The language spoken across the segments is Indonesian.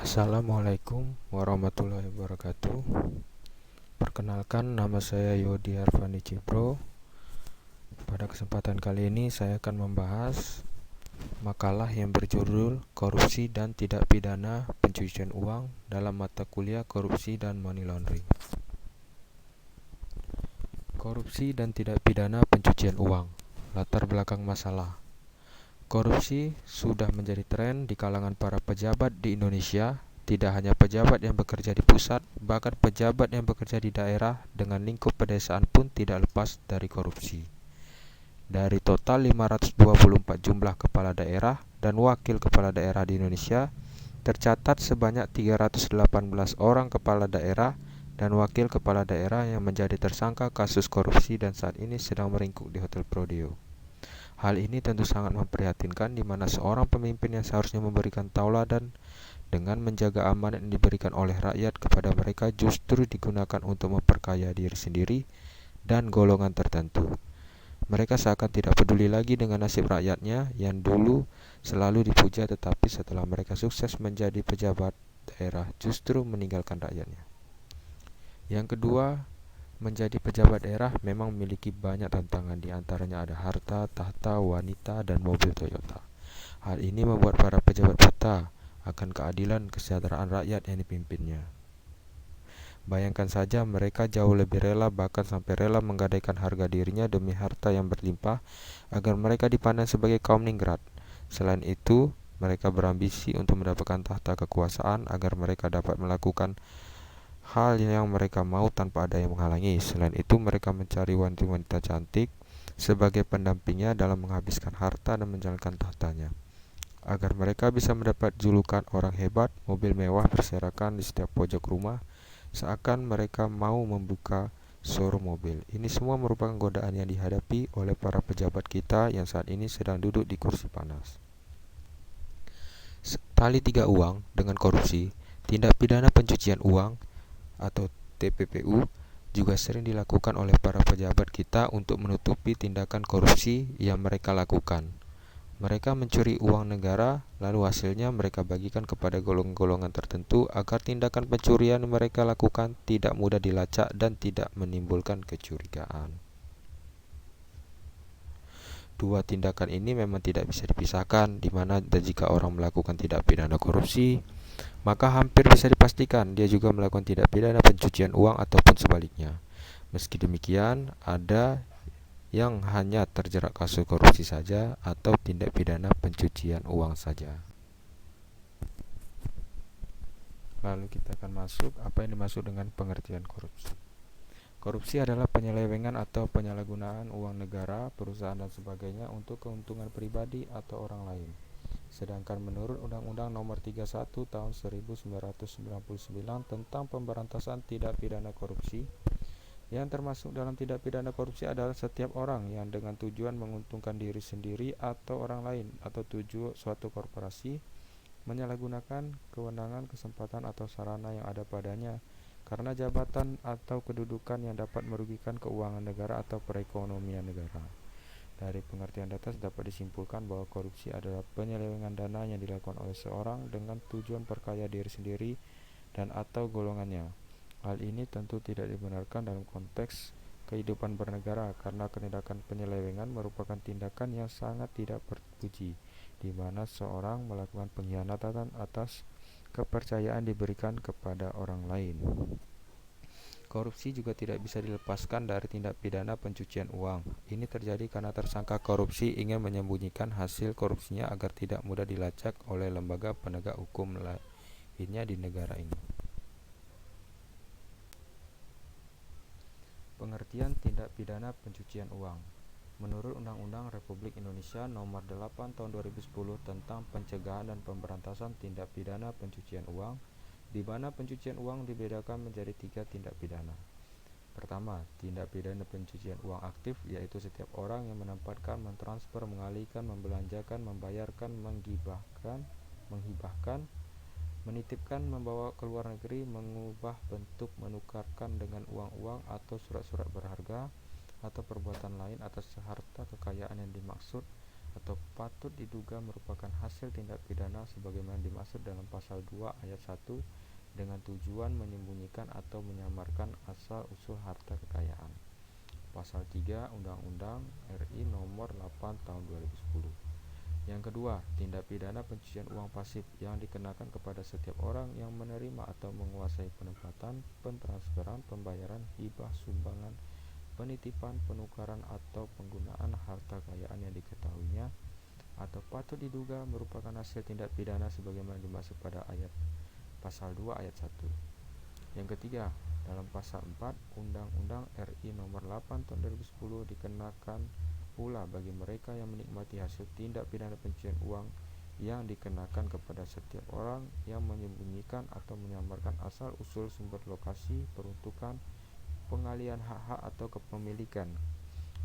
Assalamualaikum warahmatullahi wabarakatuh. Perkenalkan, nama saya Yodi Arfandi Cipro. Pada kesempatan kali ini saya akan membahas makalah yang berjudul Korupsi dan Tindak Pidana Pencucian Uang dalam mata kuliah Korupsi dan Money Laundering. Korupsi dan tindak pidana pencucian uang. Latar belakang masalah. Korupsi sudah menjadi tren di kalangan para pejabat di Indonesia. Tidak hanya pejabat yang bekerja di pusat, bahkan pejabat yang bekerja di daerah dengan lingkup pedesaan pun tidak lepas dari korupsi. Dari total 524 jumlah kepala daerah dan wakil kepala daerah di Indonesia, tercatat sebanyak 318 orang kepala daerah dan wakil kepala daerah yang menjadi tersangka kasus korupsi dan saat ini sedang meringkuk di Hotel Prodeo. Hal ini tentu sangat memprihatinkan, di mana seorang pemimpin yang seharusnya memberikan tauladan dengan menjaga amanat yang diberikan oleh rakyat kepada mereka justru digunakan untuk memperkaya diri sendiri dan golongan tertentu. Mereka seakan tidak peduli lagi dengan nasib rakyatnya yang dulu selalu dipuja, tetapi setelah mereka sukses menjadi pejabat daerah justru meninggalkan rakyatnya. Yang kedua, menjadi pejabat daerah memang memiliki banyak tantangan, di antaranya ada harta, tahta, wanita, dan mobil Toyota. Hal ini membuat para pejabat buta akan keadilan kesejahteraan rakyat yang dipimpinnya. Bayangkan saja, mereka jauh lebih rela, bahkan sampai rela menggadaikan harga dirinya demi harta yang berlimpah agar mereka dipandang sebagai kaum ningrat. Selain itu, mereka berambisi untuk mendapatkan tahta kekuasaan agar mereka dapat melakukan hal yang mereka mau tanpa ada yang menghalangi. Selain itu, mereka mencari wanita-wanita cantik sebagai pendampingnya dalam menghabiskan harta dan menjalankan tahtanya. Agar mereka bisa mendapat julukan orang hebat, mobil mewah berserakan di setiap pojok rumah, seakan mereka mau membuka showroom mobil. Ini semua merupakan godaan yang dihadapi oleh para pejabat kita yang saat ini sedang duduk di kursi panas. Tali tiga uang dengan korupsi, tindak pidana pencucian uang atau TPPU juga sering dilakukan oleh para pejabat kita untuk menutupi tindakan korupsi yang mereka lakukan. Mereka mencuri uang negara, lalu hasilnya mereka bagikan kepada golongan-golongan tertentu agar tindakan pencurian mereka lakukan tidak mudah dilacak dan tidak menimbulkan kecurigaan. Dua tindakan ini memang tidak bisa dipisahkan, di mana jika orang melakukan tindak pidana korupsi, maka hampir bisa dipastikan dia juga melakukan tindak pidana pencucian uang ataupun sebaliknya. Meski demikian, ada yang hanya terjerat kasus korupsi saja atau tindak pidana pencucian uang saja. Lalu kita akan masuk apa yang dimaksud dengan pengertian korupsi. Korupsi adalah penyelewengan atau penyalahgunaan uang negara, perusahaan dan sebagainya untuk keuntungan pribadi atau orang lain. Sedangkan menurut Undang-Undang Nomor 31 Tahun 1999 tentang Pemberantasan Tindak Pidana Korupsi, yang termasuk dalam tindak pidana korupsi adalah setiap orang yang dengan tujuan menguntungkan diri sendiri atau orang lain atau tujuan suatu korporasi menyalahgunakan kewenangan, kesempatan atau sarana yang ada padanya karena jabatan atau kedudukan yang dapat merugikan keuangan negara atau perekonomian negara. Dari pengertian atas dapat disimpulkan bahwa korupsi adalah penyelewengan dana yang dilakukan oleh seorang dengan tujuan perkaya diri sendiri dan atau golongannya. Hal ini tentu tidak dibenarkan dalam konteks kehidupan bernegara karena tindakan penyelewengan merupakan tindakan yang sangat tidak terpuji, di mana seorang melakukan pengkhianatan atas kepercayaan diberikan kepada orang lain. Korupsi juga tidak bisa dilepaskan dari tindak pidana pencucian uang. Ini terjadi karena tersangka korupsi ingin menyembunyikan hasil korupsinya agar tidak mudah dilacak oleh lembaga penegak hukum lainnya di negara ini. Pengertian tindak pidana pencucian uang. Menurut Undang-Undang Republik Indonesia Nomor 8 Tahun 2010 tentang Pencegahan dan Pemberantasan Tindak Pidana Pencucian Uang, di mana pencucian uang dibedakan menjadi 3 tindak pidana. Pertama, tindak pidana pencucian uang aktif, yaitu setiap orang yang menempatkan, mentransfer, mengalihkan, membelanjakan, membayarkan, menghibahkan, menitipkan, membawa ke luar negeri, mengubah bentuk, menukarkan dengan uang-uang atau surat-surat berharga, atau perbuatan lain atas harta kekayaan yang dimaksud atau patut diduga merupakan hasil tindak pidana sebagaimana dimaksud dalam pasal 2 ayat 1 dengan tujuan menyembunyikan atau menyamarkan asal-usul harta kekayaan. Pasal 3 Undang-Undang RI Nomor 8 Tahun 2010. Yang kedua, tindak pidana pencucian uang pasif yang dikenakan kepada setiap orang yang menerima atau menguasai penempatan, pentransferan, pembayaran, hibah, sumbangan, penitipan, penukaran atau penggunaan harta kekayaan yang diketahuinya atau patut diduga merupakan hasil tindak pidana sebagaimana dimaksud pada ayat pasal 2 ayat 1. Yang ketiga, dalam pasal 4 Undang-Undang RI Nomor 8 Tahun 2010 dikenakan pula bagi mereka yang menikmati hasil tindak pidana pencucian uang yang dikenakan kepada setiap orang yang menyembunyikan atau menyamarkan asal-usul sumber lokasi, peruntukan, pengalihan hak-hak atau kepemilikan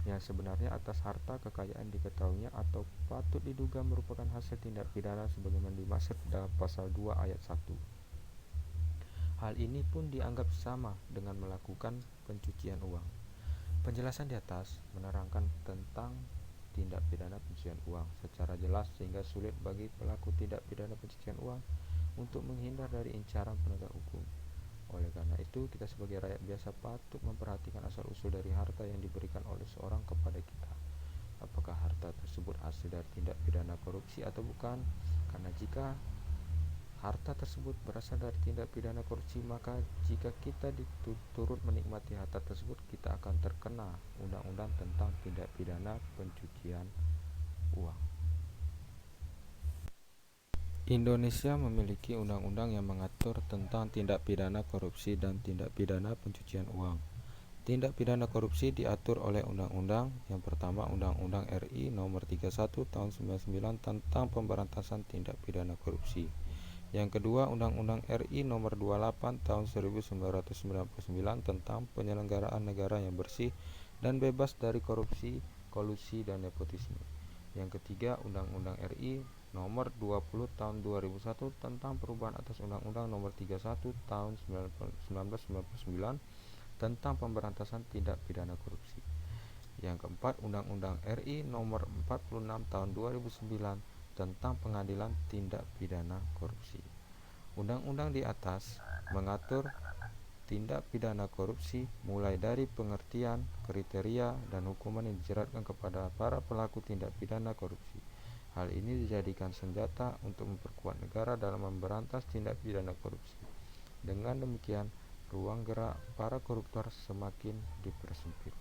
yang sebenarnya atas harta kekayaan diketahuinya atau patut diduga merupakan hasil tindak pidana sebagaimana dimaksud dalam pasal 2 ayat 1. Hal ini pun dianggap sama dengan melakukan pencucian uang. Penjelasan di atas menerangkan tentang tindak pidana pencucian uang secara jelas sehingga sulit bagi pelaku tindak pidana pencucian uang untuk menghindar dari incaran penegak hukum. Oleh karena itu, kita sebagai rakyat biasa patut memperhatikan asal-usul dari harta yang diberikan oleh seorang kepada kita. Apakah harta tersebut hasil dari tindak pidana korupsi atau bukan? Karena jika harta tersebut berasal dari tindak pidana korupsi, maka jika kita turut menikmati harta tersebut, kita akan terkena undang-undang tentang tindak pidana pencucian uang. Indonesia memiliki undang-undang yang mengatur tentang tindak pidana korupsi dan tindak pidana pencucian uang. Tindak pidana korupsi diatur oleh undang-undang yang pertama Undang-Undang RI Nomor 31 Tahun 99 tentang pemberantasan tindak pidana korupsi. Yang kedua, Undang-Undang RI Nomor 28 Tahun 1999 tentang penyelenggaraan negara yang bersih dan bebas dari korupsi, kolusi, dan nepotisme. Yang ketiga, Undang-Undang RI Nomor 20 Tahun 2001 tentang perubahan atas Undang-Undang Nomor 31 Tahun 1999 tentang pemberantasan tindak pidana korupsi. Yang keempat, Undang-Undang RI Nomor 46 Tahun 2009 tentang pengadilan tindak pidana korupsi. Undang-undang di atas mengatur tindak pidana korupsi mulai dari pengertian, kriteria, dan hukuman yang dijeratkan kepada para pelaku tindak pidana korupsi. Hal ini dijadikan senjata untuk memperkuat negara dalam memberantas tindak pidana korupsi. Dengan demikian, ruang gerak para koruptor semakin dipersempit.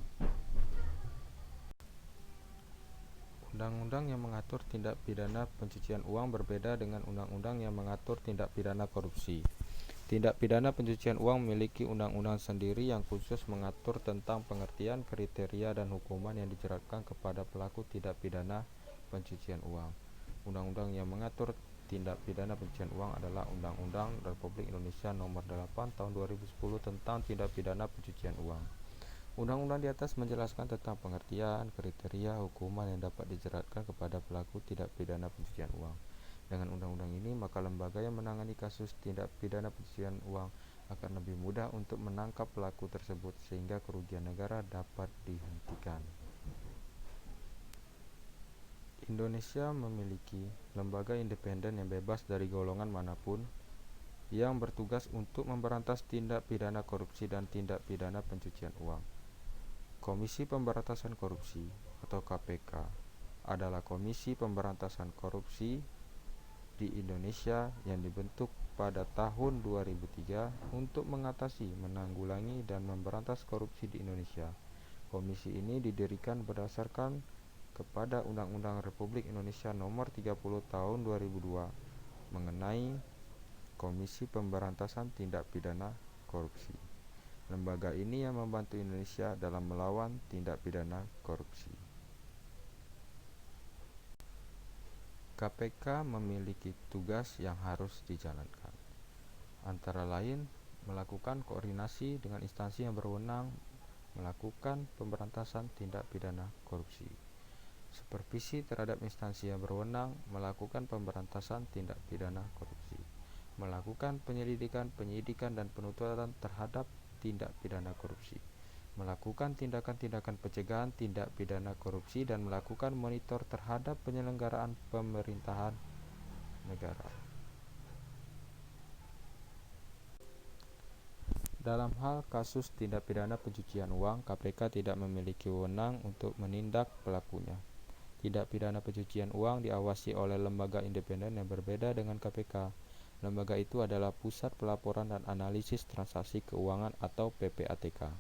Undang-undang yang mengatur tindak pidana pencucian uang berbeda dengan undang-undang yang mengatur tindak pidana korupsi. Tindak pidana pencucian uang memiliki undang-undang sendiri yang khusus mengatur tentang pengertian, kriteria, dan hukuman yang dijeratkan kepada pelaku tindak pidana pencucian uang. Undang-undang yang mengatur tindak pidana pencucian uang adalah Undang-Undang Republik Indonesia Nomor 8 Tahun 2010 tentang tindak pidana pencucian uang. Undang-undang di atas menjelaskan tentang pengertian, kriteria, hukuman yang dapat dijeratkan kepada pelaku tindak pidana pencucian uang. Dengan undang-undang ini, maka lembaga yang menangani kasus tindak pidana pencucian uang akan lebih mudah untuk menangkap pelaku tersebut sehingga kerugian negara dapat dihentikan. Indonesia memiliki lembaga independen yang bebas dari golongan manapun yang bertugas untuk memberantas tindak pidana korupsi dan tindak pidana pencucian uang. Komisi Pemberantasan Korupsi atau KPK adalah komisi pemberantasan korupsi di Indonesia yang dibentuk pada tahun 2003 untuk mengatasi, menanggulangi, dan memberantas korupsi di Indonesia. Komisi ini didirikan berdasarkan kepada Undang-Undang Republik Indonesia Nomor 30 Tahun 2002 mengenai Komisi Pemberantasan Tindak Pidana Korupsi. Lembaga ini yang membantu Indonesia dalam melawan tindak pidana korupsi. KPK memiliki tugas yang harus dijalankan, antara lain melakukan koordinasi dengan instansi yang berwenang melakukan pemberantasan tindak pidana korupsi, supervisi terhadap instansi yang berwenang melakukan pemberantasan tindak pidana korupsi, melakukan penyelidikan, penyidikan, dan penuntutan terhadap tindak pidana korupsi, melakukan tindakan-tindakan pencegahan tindak pidana korupsi, dan melakukan monitor terhadap penyelenggaraan pemerintahan negara. Dalam hal kasus tindak pidana pencucian uang, KPK tidak memiliki wewenang untuk menindak pelakunya. Tindak pidana pencucian uang diawasi oleh lembaga independen yang berbeda dengan KPK. Lembaga itu adalah Pusat Pelaporan dan Analisis Transaksi Keuangan atau PPATK.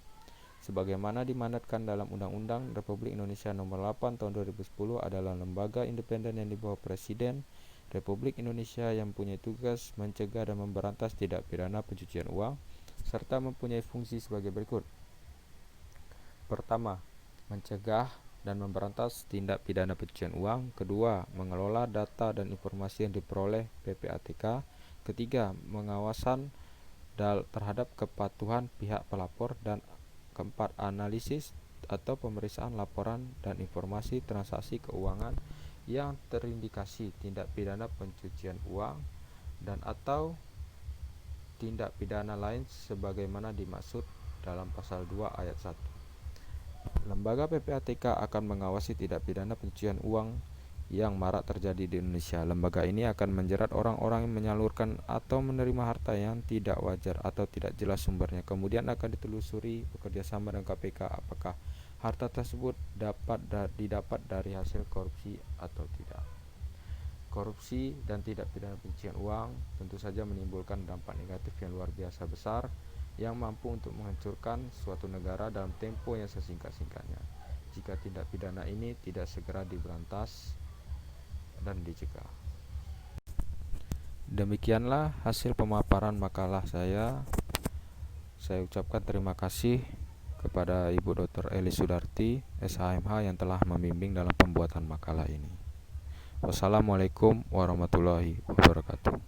Sebagaimana dimandatkan dalam Undang-Undang Republik Indonesia Nomor 8 Tahun 2010 adalah lembaga independen yang di bawah Presiden Republik Indonesia yang mempunyai tugas mencegah dan memberantas tindak pidana pencucian uang serta mempunyai fungsi sebagai berikut. Pertama, mencegah dan memberantas tindak pidana pencucian uang. Kedua, mengelola data dan informasi yang diperoleh PPATK. Ketiga, pengawasan terhadap kepatuhan pihak pelapor. Dan keempat, analisis atau pemeriksaan laporan dan informasi transaksi keuangan yang terindikasi tindak pidana pencucian uang dan atau tindak pidana lain sebagaimana dimaksud dalam pasal 2 ayat 1. Lembaga PPATK akan mengawasi tindak pidana pencucian uang yang marak terjadi di Indonesia. Lembaga ini akan menjerat orang-orang yang menyalurkan atau menerima harta yang tidak wajar atau tidak jelas sumbernya. Kemudian akan ditelusuri bekerjasama dengan KPK apakah harta tersebut didapat dari hasil korupsi atau tidak. Korupsi dan tindak pidana pencucian uang tentu saja menimbulkan dampak negatif yang luar biasa besar yang mampu untuk menghancurkan suatu negara dalam tempo yang sesingkat-singkatnya jika tindak pidana ini tidak segera diberantas dan dicegah. Demikianlah hasil pemaparan makalah saya. Saya ucapkan terima kasih kepada Ibu Dr. Eli Sudarti, SHMH yang telah membimbing dalam pembuatan makalah ini. Wassalamualaikum warahmatullahi wabarakatuh.